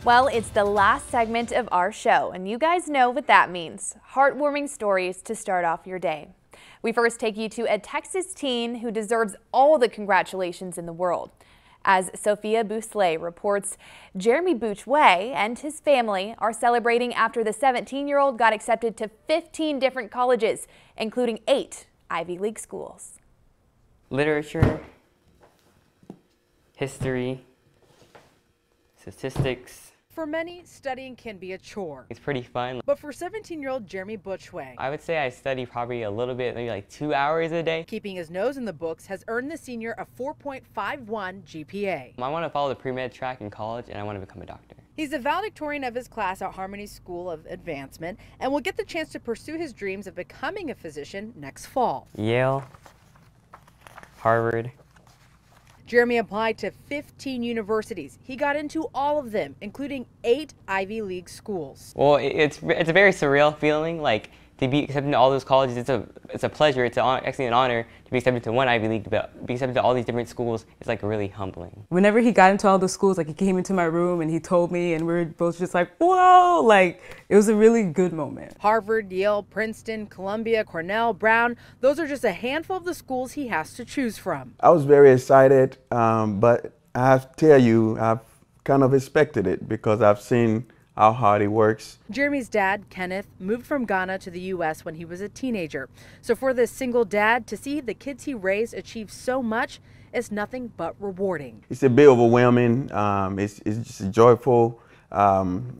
Well, it's the last segment of our show, and you guys know what that means. Heartwarming stories to start off your day. We first take you to a Texas teen who deserves all the congratulations in the world. As Sophia Bousselet reports, Jeremy Bouchway and his family are celebrating after the 17-year-old got accepted to 15 different colleges, including 8 Ivy League schools. Literature, history, statistics. For many, studying can be a chore. It's pretty fun. But for 17-year-old Jeremy Bouchway, I would say I study probably a little bit, maybe like 2 hours a day. keeping his nose in the books has earned the senior a 4.51 GPA. I want to follow the pre-med track in college, and I want to become a doctor. He's the valedictorian of his class at Harmony School of Advancement and will get the chance to pursue his dreams of becoming a physician next fall. Yale, Harvard. Jeremy applied to 15 universities. He got into all of them, including 8 Ivy League schools. Well, it's a very surreal feeling, like to be accepted into all those colleges. It's a pleasure. It's actually an honor to be accepted to one Ivy League, but be accepted to all these different schools is like really humbling. Whenever he got into all the schools, like he came into my room and he told me, and we were both just like, whoa, like it was a really good moment. Harvard, Yale, Princeton, Columbia, Cornell, Brown, those are just a handful of the schools he has to choose from. I was very excited, but I have to tell you, I've kind of expected it because I've seen how hard he works. Jeremy's dad, Kenneth, moved from Ghana to the U.S. when he was a teenager. So for this single dad, to see the kids he raised achieve so much is nothing but rewarding. It's a bit overwhelming. It's just a joyful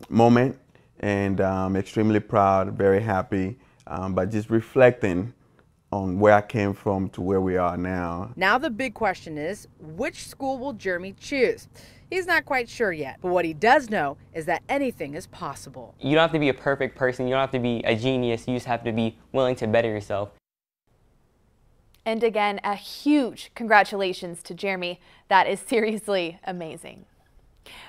moment, and I'm extremely proud, very happy, but just reflecting on where I came from to where we are now. Now the big question is, which school will Jeremy choose? He's not quite sure yet, but what he does know is that anything is possible. You don't have to be a perfect person. You don't have to be a genius. You just have to be willing to better yourself. And again, a huge congratulations to Jeremy. That is seriously amazing.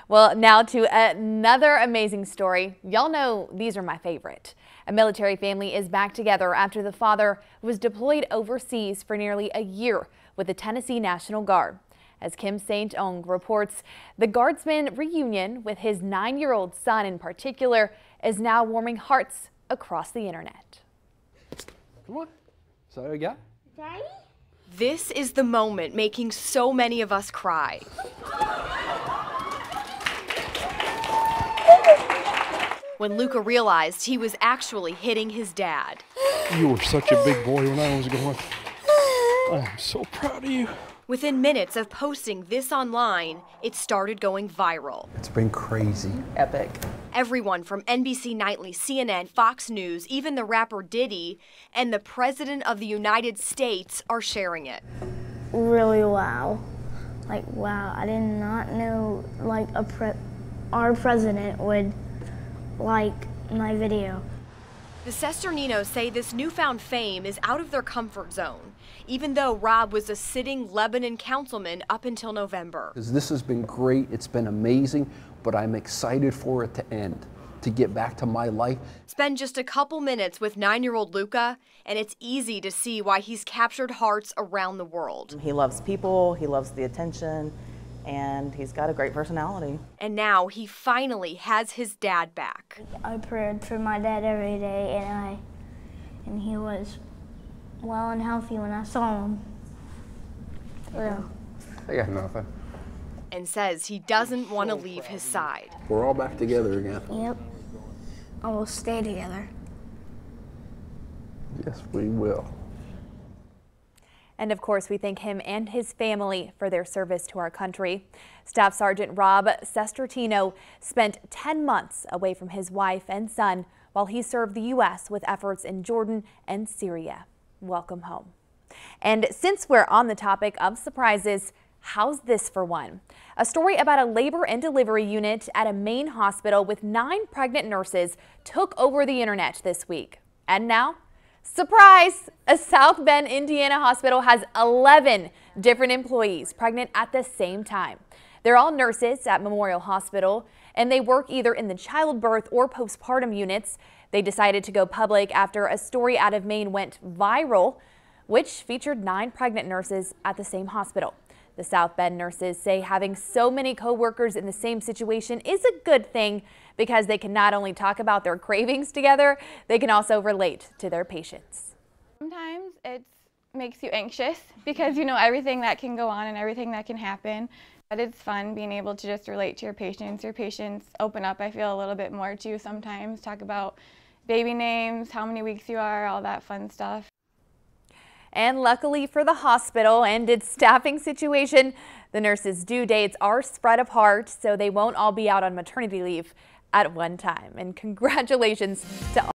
Well, now to another amazing story. Y'all know these are my favorite. A military family is back together after the father was deployed overseas for nearly a year with the Tennessee National Guard. As Kim St-Ong reports, the Guardsman reunion with his 9-year-old son in particular is now warming hearts across the internet. Come on. Is that what we got? Daddy? This is the moment making so many of us cry. When Luca realized he was actually hitting his dad. You were such a big boy when I was going. I'm so proud of you. Within minutes of posting this online, it started going viral. It's been crazy. Epic. Everyone from NBC Nightly, CNN, Fox News, even the rapper Diddy, and the President of the United States are sharing it. Really wow. Like wow, I did not know like our president would like my video. The Sesterninos say this newfound fame is out of their comfort zone, even though Rob was a sitting Lebanon councilman up until November. This has been great, it's been amazing, but I'm excited for it to end, to get back to my life. Spend just a couple minutes with 9-year-old Luca, and it's easy to see why he's captured hearts around the world. He loves people, he loves the attention, and he's got a great personality. And now he finally has his dad back. I prayed for my dad every day, and he was well and healthy when I saw him. Yeah. I got nothing. And says he doesn't want to leave his side. We're all back together again. Yep. I will stay together. Yes, we will. And of course, we thank him and his family for their service to our country. Staff Sergeant Rob Sestertino spent 10 months away from his wife and son while he served the U.S. with efforts in Jordan and Syria. Welcome home. And since we're on the topic of surprises, how's this for one? A story about a labor and delivery unit at a Maine hospital with 9 pregnant nurses took over the internet this week. And now, surprise! A South Bend, Indiana hospital has 11 different employees pregnant at the same time. They're all nurses at Memorial Hospital, and they work either in the childbirth or postpartum units. They decided to go public after a story out of Maine went viral, which featured 9 pregnant nurses at the same hospital. The South Bend nurses say having so many coworkers in the same situation is a good thing because they can not only talk about their cravings together, they can also relate to their patients. Sometimes it makes you anxious because you know everything that can go on and everything that can happen. But it's fun being able to just relate to your patients. Your patients open up, I feel, a little bit more too sometimes. Talk about baby names, how many weeks you are, all that fun stuff. And luckily for the hospital and its staffing situation, the nurses' due dates are spread apart, so they won't all be out on maternity leave at one time. And congratulations to all